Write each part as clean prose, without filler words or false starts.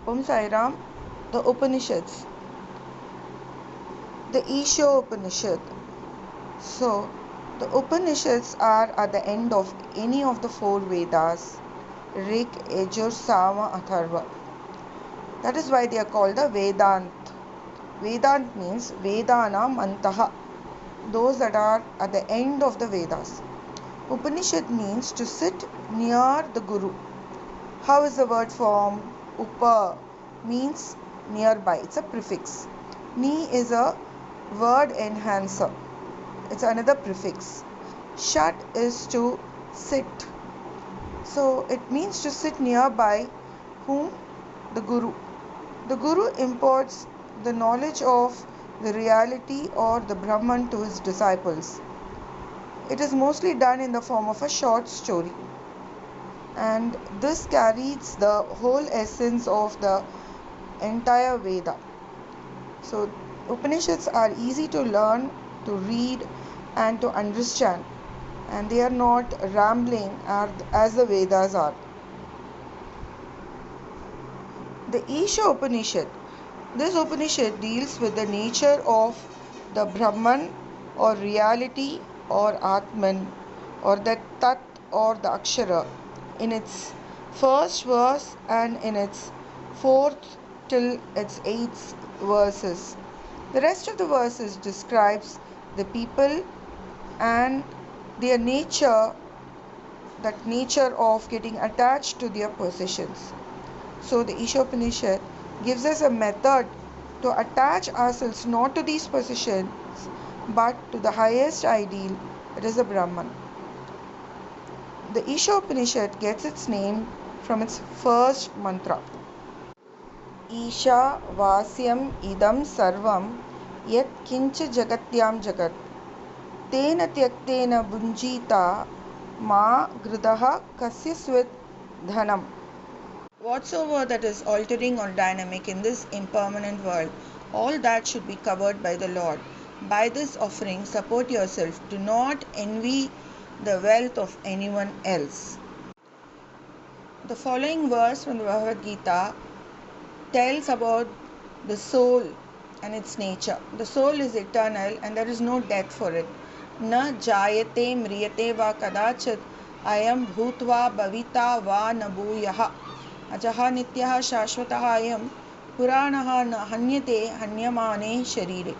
Om Sai Ram. The Upanishads. The Ishopanishad. So, the Upanishads are at the end of any of the four Vedas: Rig, Yajur, Sama, Atharva. That is why they are called the Vedant. Vedant means Vedanam Antaha, those that are at the end of the Vedas. Upanishad means to sit near the Guru. How is the word formed? Upa means nearby, it's a prefix. Ni is a word enhancer, it's another prefix. Shat is to sit. So it means to sit nearby whom? The Guru. The Guru imparts the knowledge of the reality or the Brahman to his disciples. It is mostly done in the form of a short story, and this carries the whole essence of the entire Veda. So, Upanishads are easy to learn, to read, and to understand, and they are not rambling as the Vedas are. The Isha Upanishad. This Upanishad deals with the nature of the Brahman or reality or Atman or the Tat or the Akshara in its first verse and in its fourth till its eighth verses. The rest of the verses describes the people and their nature, that nature of getting attached to their possessions. So the Ishopanishad gives us a method to attach ourselves not to these possessions but to the highest ideal, that is the Brahman. The Ishopanishad gets its name from its first mantra. Isha Vasyam Idam Sarvam Yat Kincha Jagatyam Jagat Tena Tyaktena Bunjita Ma Gridaha Kasyaswit Dhanam. Whatsoever that is altering or dynamic in this impermanent world, all that should be covered by the Lord. By this offering, support yourself. Do not envy the wealth of anyone else. The following verse from the Bhagavad Gita tells about the soul and its nature. The soul is eternal and there is no death for it. Na jayate mriyate va kadachat ayam bhutva bhavita va nabhuyaha. Ajaha nityaha shashvataha ayam puranaha na hanyate hanyamane sharire.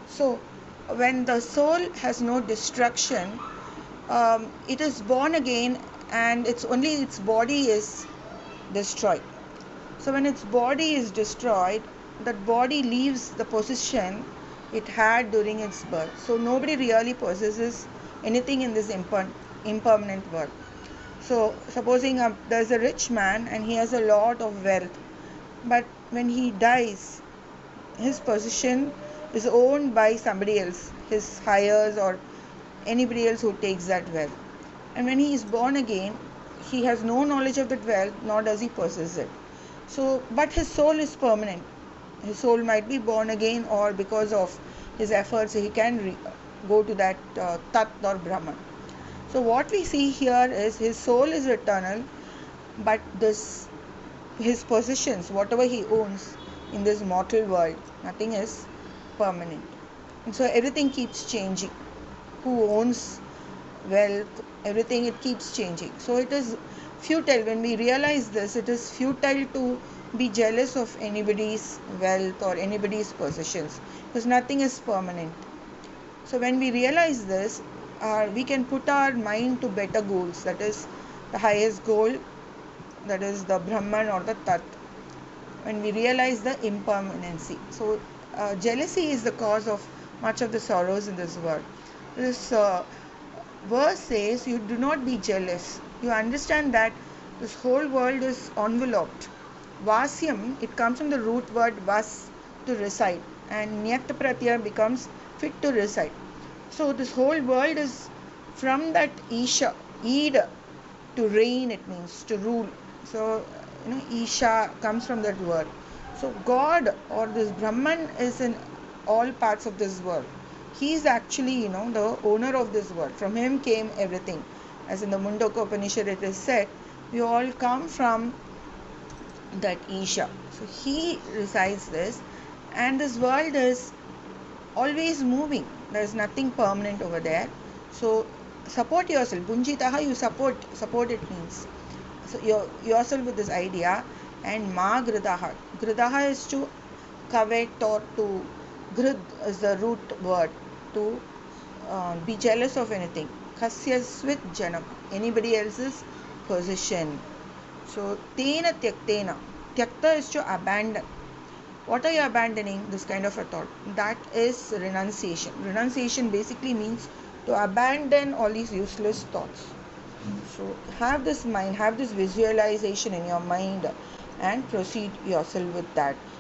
So, when the soul has no destruction, it is born again and it's only its body is destroyed. So when its body is destroyed, that body leaves the position it had during its birth. So nobody really possesses anything in this impermanent world. So supposing there's a rich man and he has a lot of wealth, but when he dies, his position is owned by somebody else, his heirs or anybody else who takes that wealth. And when he is born again, he has no knowledge of that wealth, nor does he possess it. So, but his soul is permanent. His soul might be born again, or because of his efforts, he can go to that Tat or Brahman. So, what we see here is his soul is eternal, but his possessions, whatever he owns in this mortal world, nothing is permanent. And so, everything keeps changing. Who owns wealth, everything, it keeps changing. So, it is futile. When we realize this, it is futile to be jealous of anybody's wealth or anybody's possessions, because nothing is permanent. So when we realize this, we can put our mind to better goals, that is the highest goal, that is the Brahman or the Tat, when we realize the impermanency. So jealousy is the cause of much of the sorrows in this world. This verse says you do not be jealous. You understand that this whole world is enveloped. Vasyam, it comes from the root word vas, to reside, and nyat pratyaya becomes fit to reside. So this whole world is from that Isha, Id, to reign, it means to rule. So Isha comes from that word. So God or this Brahman is in all parts of this world. He is actually the owner of this world. From him came everything. As in the Mundaka Upanishad it is said, we all come from that Isha. So he recites this, and this world is always moving. There is nothing permanent over there. So support yourself. Bunjitaha, you support. Support it means. So yourself with this idea. And ma gridaha. Gridaha is to covet or to grid is the root word to be jealous of anything. Kasyasvit janam. Anybody else's position. So tena tyaktena. Tyakta is to abandon. What are you abandoning? This kind of a thought. That is renunciation. Renunciation basically means to abandon all these useless thoughts. So have this mind, have this visualization in your mind and proceed yourself with that.